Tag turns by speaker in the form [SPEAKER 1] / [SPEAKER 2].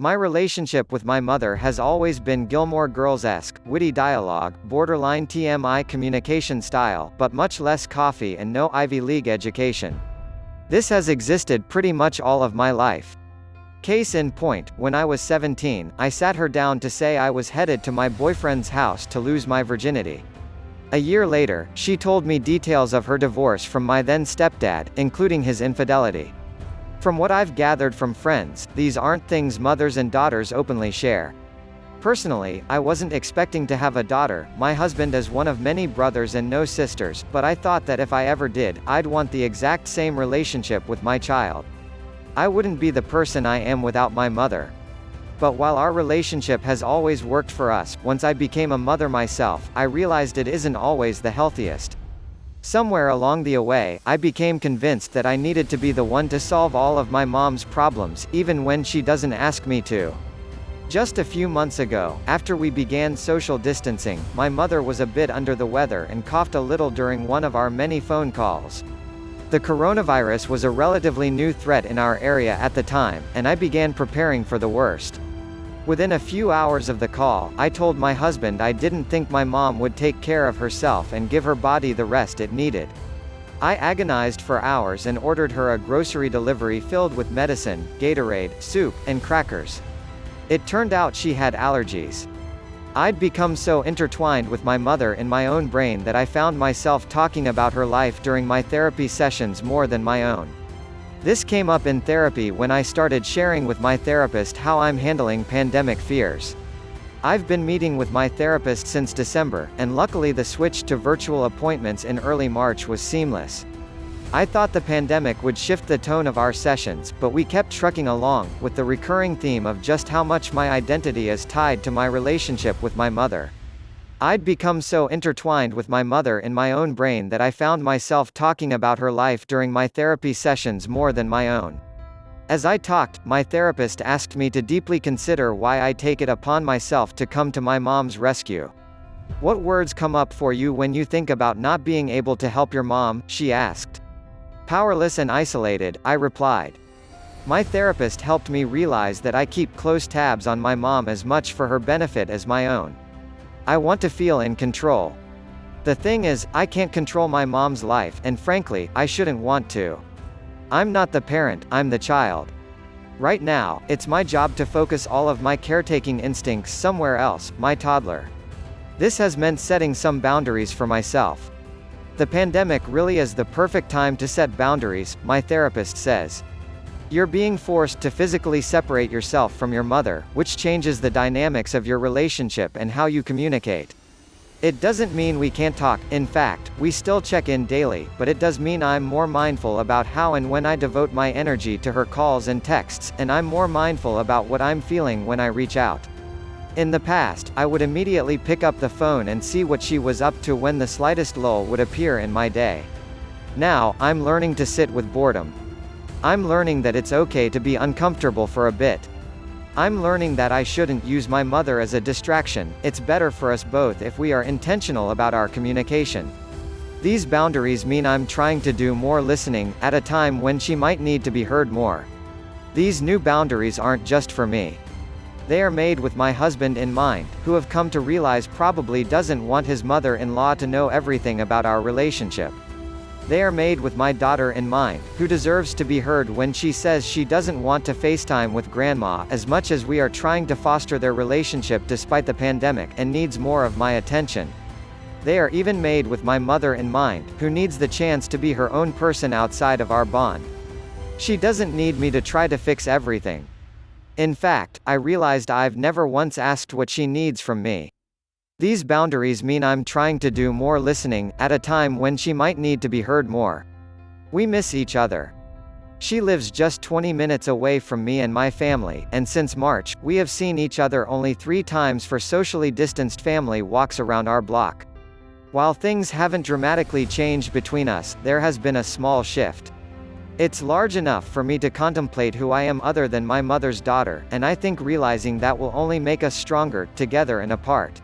[SPEAKER 1] My relationship with my mother has always been Gilmore Girls-esque, witty dialogue, borderline TMI communication style, but much less coffee and no Ivy League education. This has existed pretty much all of my life. Case in point, when I was 17, I sat her down to say I was headed to my boyfriend's house to lose my virginity. A year later, she told me details of her divorce from my then stepdad, including his infidelity. From what I've gathered from friends, these aren't things mothers and daughters openly share. Personally, I wasn't expecting to have a daughter. My husband is one of many brothers and no sisters, but I thought that if I ever did, I'd want the exact same relationship with my child. I wouldn't be the person I am without my mother. But while our relationship has always worked for us, once I became a mother myself, I realized it isn't always the healthiest. Somewhere along the way, I became convinced that I needed to be the one to solve all of my mom's problems, even when she doesn't ask me to. Just a few months ago, after we began social distancing, my mother was a bit under the weather and coughed a little during one of our many phone calls. The coronavirus was a relatively new threat in our area at the time, and I began preparing for the worst. Within a few hours of the call, I told my husband I didn't think my mom would take care of herself and give her body the rest it needed. I agonized for hours and ordered her a grocery delivery filled with medicine, Gatorade, soup, and crackers. It turned out she had allergies. I'd become so intertwined with my mother in my own brain that I found myself talking about her life during my therapy sessions more than my own. This came up in therapy when I started sharing with my therapist how I'm handling pandemic fears. I've been meeting with my therapist since December, and luckily the switch to virtual appointments in early March was seamless. I thought the pandemic would shift the tone of our sessions, but we kept trucking along, with the recurring theme of just how much my identity is tied to my relationship with my mother. I'd become so intertwined with my mother in my own brain that I found myself talking about her life during my therapy sessions more than my own. As I talked, my therapist asked me to deeply consider why I take it upon myself to come to my mom's rescue. "What words come up for you when you think about not being able to help your mom?" she asked. "Powerless and isolated," I replied. My therapist helped me realize that I keep close tabs on my mom as much for her benefit as my own. I want to feel in control. The thing is, I can't control my mom's life, and frankly, I shouldn't want to. I'm not the parent, I'm the child. Right now, it's my job to focus all of my caretaking instincts somewhere else, my toddler. This has meant setting some boundaries for myself. The pandemic really is the perfect time to set boundaries, my therapist says. You're being forced to physically separate yourself from your mother, which changes the dynamics of your relationship and how you communicate. It doesn't mean we can't talk. In fact, we still check in daily, but it does mean I'm more mindful about how and when I devote my energy to her calls and texts, and I'm more mindful about what I'm feeling when I reach out. In the past, I would immediately pick up the phone and see what she was up to when the slightest lull would appear in my day. Now, I'm learning to sit with boredom. I'm learning that it's okay to be uncomfortable for a bit. I'm learning that I shouldn't use my mother as a distraction. It's better for us both if we are intentional about our communication. These boundaries mean I'm trying to do more listening, at a time when she might need to be heard more. These new boundaries aren't just for me. They are made with my husband in mind, who I've come to realize probably doesn't want his mother-in-law to know everything about our relationship. They are made with my daughter in mind, who deserves to be heard when she says she doesn't want to FaceTime with grandma as much as we are trying to foster their relationship despite the pandemic, and needs more of my attention. They are even made with my mother in mind, who needs the chance to be her own person outside of our bond. She doesn't need me to try to fix everything. In fact, I realized I've never once asked what she needs from me. These boundaries mean I'm trying to do more listening, at a time when she might need to be heard more. We miss each other. She lives just 20 minutes away from me and my family, and since March, we have seen each other only 3 times for socially distanced family walks around our block. While things haven't dramatically changed between us, there has been a small shift. It's large enough for me to contemplate who I am other than my mother's daughter, and I think realizing that will only make us stronger, together and apart.